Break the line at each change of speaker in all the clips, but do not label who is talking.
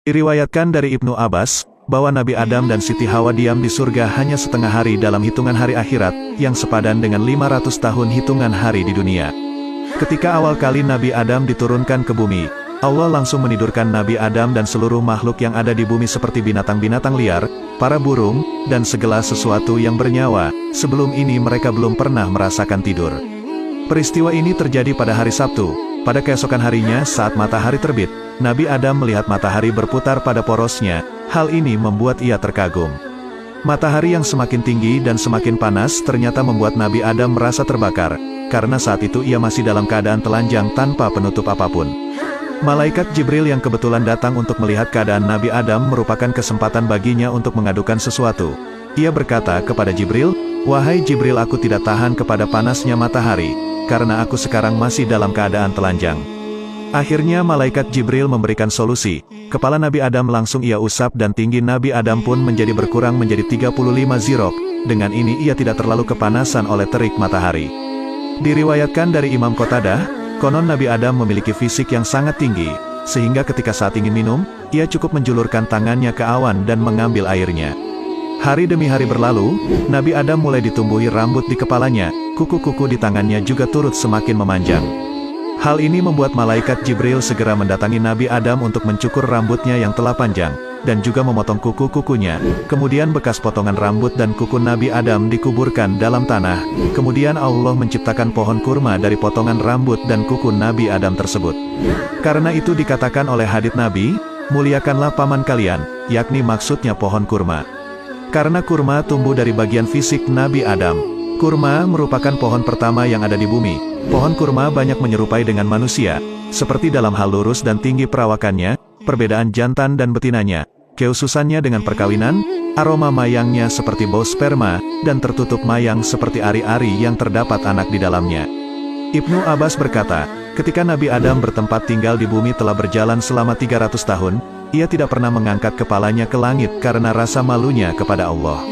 Diriwayatkan dari Ibnu Abbas, bahwa Nabi Adam dan Siti Hawa diam di surga hanya setengah hari dalam hitungan hari akhirat, yang sepadan dengan 500 tahun hitungan hari di dunia. Ketika awal kali Nabi Adam diturunkan ke bumi, Allah langsung menidurkan Nabi Adam dan seluruh makhluk yang ada di bumi seperti binatang-binatang liar, para burung, dan segala sesuatu yang bernyawa. Sebelum ini mereka belum pernah merasakan tidur. Peristiwa ini terjadi pada hari Sabtu. Pada keesokan harinya saat matahari terbit, Nabi Adam melihat matahari berputar pada porosnya. Hal ini membuat ia terkagum. Matahari yang semakin tinggi dan semakin panas ternyata membuat Nabi Adam merasa terbakar, karena saat itu ia masih dalam keadaan telanjang tanpa penutup apapun. Malaikat Jibril yang kebetulan datang untuk melihat keadaan Nabi Adam merupakan kesempatan baginya untuk mengadukan sesuatu. Ia berkata kepada Jibril, "Wahai Jibril, aku tidak tahan kepada panasnya matahari, karena aku sekarang masih dalam keadaan telanjang." Akhirnya malaikat Jibril memberikan solusi. Kepala Nabi Adam langsung ia usap dan tinggi Nabi Adam pun menjadi berkurang menjadi 35 zirok. Dengan ini ia tidak terlalu kepanasan oleh terik matahari. Diriwayatkan dari Imam Qatadah, konon Nabi Adam memiliki fisik yang sangat tinggi, sehingga ketika saat ingin minum, ia cukup menjulurkan tangannya ke awan dan mengambil airnya. Hari demi hari berlalu, Nabi Adam mulai ditumbuhi rambut di kepalanya, kuku-kuku di tangannya juga turut semakin memanjang. Hal ini membuat malaikat Jibril segera mendatangi Nabi Adam untuk mencukur rambutnya yang telah panjang, dan juga memotong kuku-kukunya. Kemudian bekas potongan rambut dan kuku Nabi Adam dikuburkan dalam tanah. Kemudian Allah menciptakan pohon kurma dari potongan rambut dan kuku Nabi Adam tersebut. Karena itu dikatakan oleh hadits Nabi, "Muliakanlah paman kalian," yakni maksudnya pohon kurma. Karena kurma tumbuh dari bagian fisik Nabi Adam. Kurma merupakan pohon pertama yang ada di bumi. Pohon kurma banyak menyerupai dengan manusia, seperti dalam hal lurus dan tinggi perawakannya, perbedaan jantan dan betinanya, kekhususannya dengan perkawinan, aroma mayangnya seperti bau sperma, dan tertutup mayang seperti ari-ari yang terdapat anak di dalamnya. Ibnu Abbas berkata, ketika Nabi Adam bertempat tinggal di bumi telah berjalan selama 300 tahun, ia tidak pernah mengangkat kepalanya ke langit karena rasa malunya kepada Allah.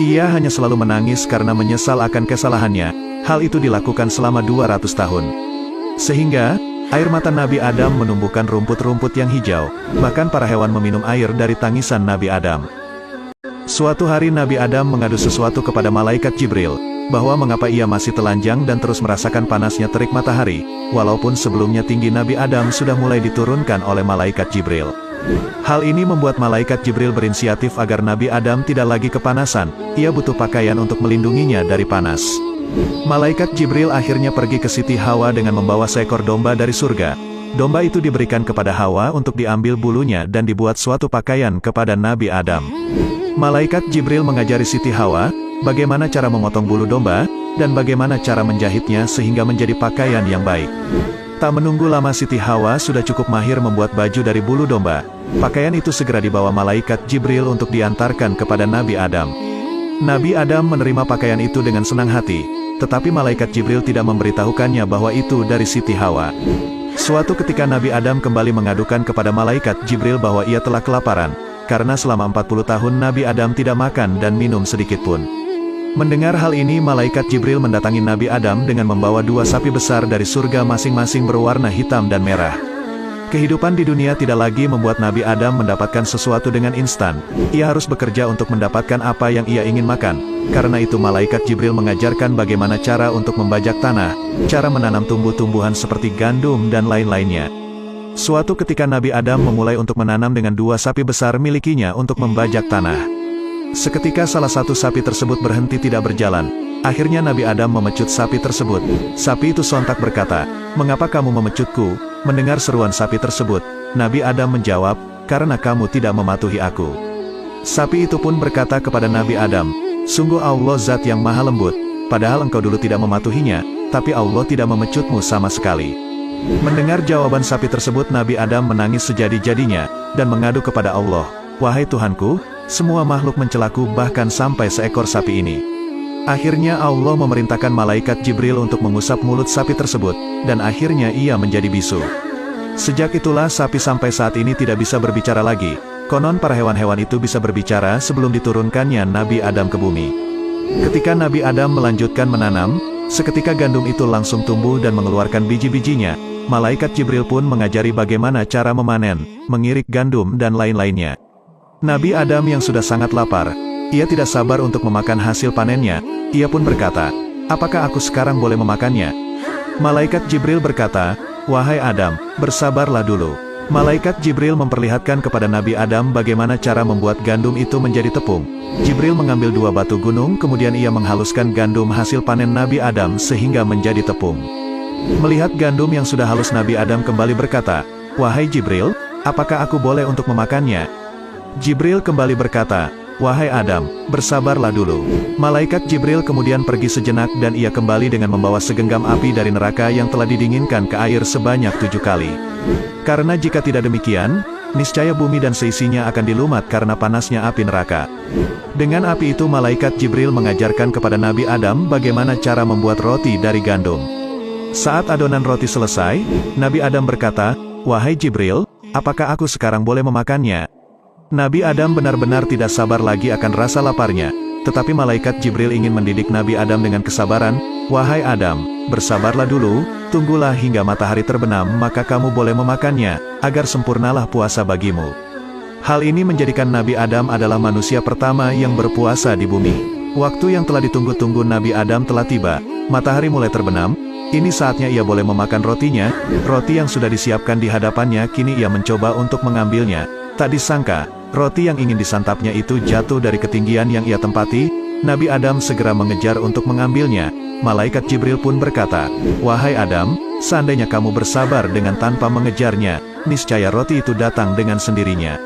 Ia hanya selalu menangis karena menyesal akan kesalahannya. Hal itu dilakukan selama 200 tahun. Sehingga, air mata Nabi Adam menumbuhkan rumput-rumput yang hijau. Bahkan para hewan meminum air dari tangisan Nabi Adam. Suatu hari Nabi Adam mengadu sesuatu kepada malaikat Jibril, bahwa mengapa ia masih telanjang dan terus merasakan panasnya terik matahari, walaupun sebelumnya tinggi Nabi Adam sudah mulai diturunkan oleh malaikat Jibril. Hal ini membuat malaikat Jibril berinisiatif agar Nabi Adam tidak lagi kepanasan, ia butuh pakaian untuk melindunginya dari panas. Malaikat Jibril akhirnya pergi ke Siti Hawa dengan membawa seekor domba dari surga. Domba itu diberikan kepada Hawa untuk diambil bulunya dan dibuat suatu pakaian kepada Nabi Adam. Malaikat Jibril mengajari Siti Hawa, bagaimana cara memotong bulu domba, dan bagaimana cara menjahitnya sehingga menjadi pakaian yang baik. Tak menunggu lama Siti Hawa sudah cukup mahir membuat baju dari bulu domba. Pakaian itu segera dibawa malaikat Jibril untuk diantarkan kepada Nabi Adam. Nabi Adam menerima pakaian itu dengan senang hati, tetapi malaikat Jibril tidak memberitahukannya bahwa itu dari Siti Hawa. Suatu ketika Nabi Adam kembali mengadukan kepada malaikat Jibril bahwa ia telah kelaparan, karena selama 40 tahun Nabi Adam tidak makan dan minum sedikit pun. Mendengar hal ini malaikat Jibril mendatangi Nabi Adam dengan membawa 2 sapi besar dari surga masing-masing berwarna hitam dan merah. Kehidupan di dunia tidak lagi membuat Nabi Adam mendapatkan sesuatu dengan instan. Ia harus bekerja untuk mendapatkan apa yang ia ingin makan. Karena itu malaikat Jibril mengajarkan bagaimana cara untuk membajak tanah, cara menanam tumbuh-tumbuhan seperti gandum dan lain-lainnya. Suatu ketika Nabi Adam memulai untuk menanam dengan 2 sapi besar milikinya untuk membajak tanah. Seketika salah satu sapi tersebut berhenti tidak berjalan. Akhirnya Nabi Adam memecut sapi tersebut. Sapi itu sontak berkata, "Mengapa kamu memecutku?" Mendengar seruan sapi tersebut, Nabi Adam menjawab, "Karena kamu tidak mematuhi aku." Sapi itu pun berkata kepada Nabi Adam, "Sungguh Allah zat yang maha lembut, padahal engkau dulu tidak mematuhinya, tapi Allah tidak memecutmu sama sekali." Mendengar jawaban sapi tersebut Nabi Adam menangis sejadi-jadinya, dan mengadu kepada Allah, "Wahai Tuhanku, semua makhluk mencelaku bahkan sampai seekor sapi ini." Akhirnya Allah memerintahkan malaikat Jibril untuk mengusap mulut sapi tersebut, dan akhirnya ia menjadi bisu. Sejak itulah sapi sampai saat ini tidak bisa berbicara lagi. Konon para hewan-hewan itu bisa berbicara sebelum diturunkannya Nabi Adam ke bumi. Ketika Nabi Adam melanjutkan menanam, Seketika gandum itu langsung tumbuh dan mengeluarkan biji-bijinya. Malaikat Jibril pun mengajari bagaimana cara memanen, mengirik gandum dan lain-lainnya. Nabi Adam yang sudah sangat lapar, ia tidak sabar untuk memakan hasil panennya. Ia pun berkata, "Apakah aku sekarang boleh memakannya?" Malaikat Jibril berkata, "Wahai Adam, bersabarlah dulu." Malaikat Jibril memperlihatkan kepada Nabi Adam bagaimana cara membuat gandum itu menjadi tepung. Jibril mengambil 2 batu gunung, kemudian ia menghaluskan gandum hasil panen Nabi Adam sehingga menjadi tepung. Melihat gandum yang sudah halus, Nabi Adam kembali berkata, "Wahai Jibril, apakah aku boleh untuk memakannya?" Jibril kembali berkata, "Wahai Adam, bersabarlah dulu." Malaikat Jibril kemudian pergi sejenak dan ia kembali dengan membawa segenggam api dari neraka yang telah didinginkan ke air sebanyak 7 kali. Karena jika tidak demikian, niscaya bumi dan seisinya akan dilumat karena panasnya api neraka. Dengan api itu Malaikat Jibril mengajarkan kepada Nabi Adam bagaimana cara membuat roti dari gandum. Saat adonan roti selesai, Nabi Adam berkata, "Wahai Jibril, apakah aku sekarang boleh memakannya?" Nabi Adam benar-benar tidak sabar lagi akan rasa laparnya. Tetapi Malaikat Jibril ingin mendidik Nabi Adam dengan kesabaran. "Wahai Adam, bersabarlah dulu, tunggulah hingga matahari terbenam maka kamu boleh memakannya, agar sempurnalah puasa bagimu." Hal ini menjadikan Nabi Adam adalah manusia pertama yang berpuasa di bumi. Waktu yang telah ditunggu-tunggu Nabi Adam telah tiba, matahari mulai terbenam. Ini saatnya ia boleh memakan rotinya. Roti yang sudah disiapkan di hadapannya, kini ia mencoba untuk mengambilnya. Tak disangka, roti yang ingin disantapnya itu jatuh dari ketinggian yang ia tempati. Nabi Adam segera mengejar untuk mengambilnya. Malaikat Jibril pun berkata, "Wahai Adam, seandainya kamu bersabar dengan tanpa mengejarnya, niscaya roti itu datang dengan sendirinya."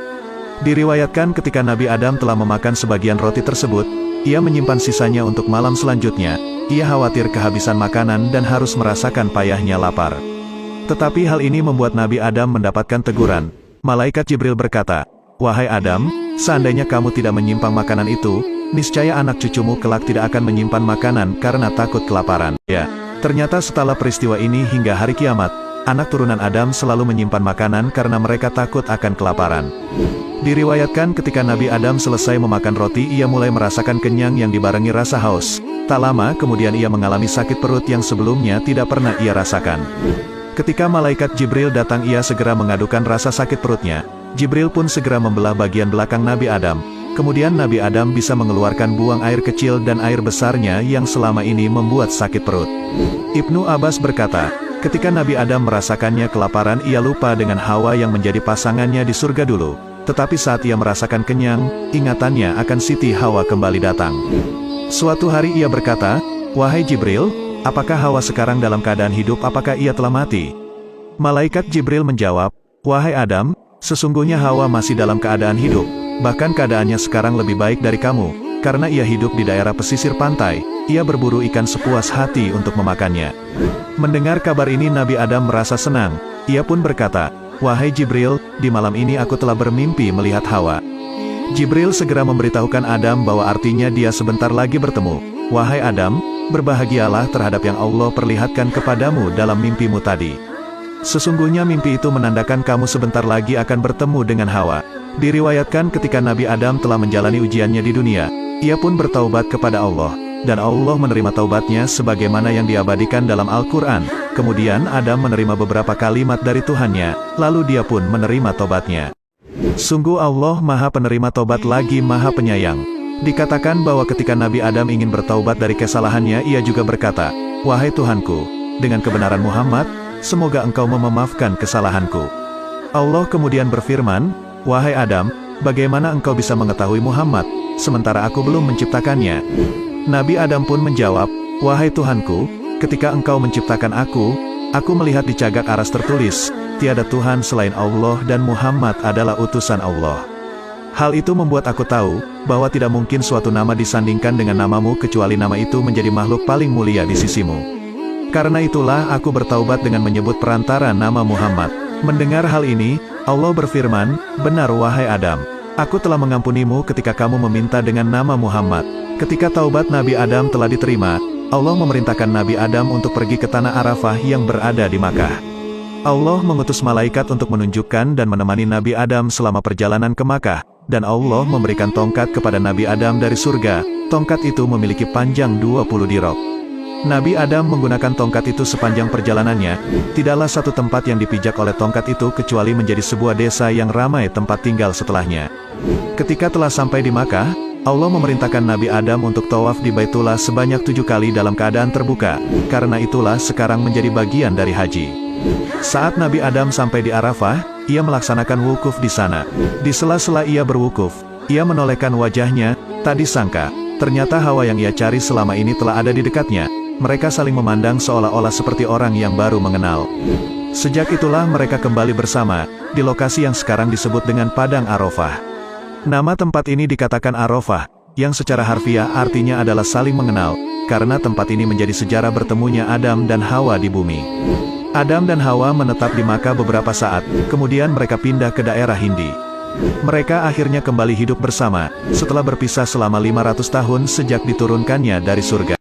Diriwayatkan ketika Nabi Adam telah memakan sebagian roti tersebut, ia menyimpan sisanya untuk malam selanjutnya. Ia khawatir kehabisan makanan dan harus merasakan payahnya lapar. Tetapi hal ini membuat Nabi Adam mendapatkan teguran. Malaikat Jibril berkata, "Wahai Adam, seandainya kamu tidak menyimpang makanan itu, niscaya anak cucumu kelak tidak akan menyimpan makanan karena takut kelaparan." Ya, ternyata setelah peristiwa ini hingga hari kiamat, anak turunan Adam selalu menyimpan makanan karena mereka takut akan kelaparan. Diriwayatkan ketika Nabi Adam selesai memakan roti, ia mulai merasakan kenyang yang dibarengi rasa haus. Tak lama kemudian ia mengalami sakit perut yang sebelumnya tidak pernah ia rasakan. Ketika Malaikat Jibril datang, ia segera mengadukan rasa sakit perutnya. Jibril pun segera membelah bagian belakang Nabi Adam. Kemudian Nabi Adam bisa mengeluarkan buang air kecil dan air besarnya yang selama ini membuat sakit perut. Ibnu Abbas berkata, ketika Nabi Adam merasakannya kelaparan, ia lupa dengan Hawa yang menjadi pasangannya di surga dulu. Tetapi saat ia merasakan kenyang, ingatannya akan Siti Hawa kembali datang. Suatu hari ia berkata, "Wahai Jibril, apakah Hawa sekarang dalam keadaan hidup, apakah ia telah mati?" Malaikat Jibril menjawab, "Wahai Adam, sesungguhnya Hawa masih dalam keadaan hidup, bahkan keadaannya sekarang lebih baik dari kamu, karena ia hidup di daerah pesisir pantai, ia berburu ikan sepuas hati untuk memakannya." Mendengar kabar ini Nabi Adam merasa senang, ia pun berkata, "Wahai Jibril, di malam ini aku telah bermimpi melihat Hawa." Jibril segera memberitahukan Adam bahwa artinya dia sebentar lagi bertemu. "Wahai Adam, berbahagialah terhadap yang Allah perlihatkan kepadamu dalam mimpimu tadi. Sesungguhnya mimpi itu menandakan kamu sebentar lagi akan bertemu dengan Hawa." Diriwayatkan ketika Nabi Adam telah menjalani ujiannya di dunia, ia pun bertaubat kepada Allah, dan Allah menerima taubatnya sebagaimana yang diabadikan dalam Al-Quran. Kemudian Adam menerima beberapa kalimat dari Tuhannya, lalu dia pun menerima taubatnya. Sungguh Allah Maha Penerima Taubat lagi Maha Penyayang. Dikatakan bahwa ketika Nabi Adam ingin bertaubat dari kesalahannya, ia juga berkata, "Wahai Tuhanku, dengan kebenaran Muhammad, semoga engkau memaafkan kesalahanku." Allah kemudian berfirman, "Wahai Adam, bagaimana engkau bisa mengetahui Muhammad, sementara aku belum menciptakannya?" Nabi Adam pun menjawab, "Wahai Tuhanku, ketika engkau menciptakan aku melihat di cagak aras tertulis, tiada Tuhan selain Allah dan Muhammad adalah utusan Allah. Hal itu membuat aku tahu, bahwa tidak mungkin suatu nama disandingkan dengan namamu kecuali nama itu menjadi makhluk paling mulia di sisimu. Karena itulah aku bertaubat dengan menyebut perantara nama Muhammad." Mendengar hal ini, Allah berfirman, "Benar wahai Adam, aku telah mengampunimu ketika kamu meminta dengan nama Muhammad." Ketika taubat Nabi Adam telah diterima, Allah memerintahkan Nabi Adam untuk pergi ke tanah Arafah yang berada di Makkah. Allah mengutus malaikat untuk menunjukkan dan menemani Nabi Adam selama perjalanan ke Makkah, dan Allah memberikan tongkat kepada Nabi Adam dari surga. Tongkat itu memiliki panjang 20 dirok. Nabi Adam menggunakan tongkat itu sepanjang perjalanannya. Tidaklah satu tempat yang dipijak oleh tongkat itu kecuali menjadi sebuah desa yang ramai tempat tinggal setelahnya. Ketika telah sampai di Makkah, Allah memerintahkan Nabi Adam untuk tawaf di Baitullah sebanyak 7 kali dalam keadaan terbuka. Karena itulah sekarang menjadi bagian dari haji. Saat Nabi Adam sampai di Arafah, ia melaksanakan wukuf di sana. Di sela-sela ia berwukuf, ia menolehkan wajahnya. Tak disangka, ternyata Hawa yang ia cari selama ini telah ada di dekatnya. Mereka saling memandang seolah-olah seperti orang yang baru mengenal. Sejak itulah mereka kembali bersama, di lokasi yang sekarang disebut dengan Padang Arafah. Nama tempat ini dikatakan Arafah, yang secara harfiah artinya adalah saling mengenal, karena tempat ini menjadi sejarah bertemunya Adam dan Hawa di bumi. Adam dan Hawa menetap di Makkah beberapa saat, kemudian mereka pindah ke daerah Hindi. Mereka akhirnya kembali hidup bersama, setelah berpisah selama 500 tahun sejak diturunkannya dari surga.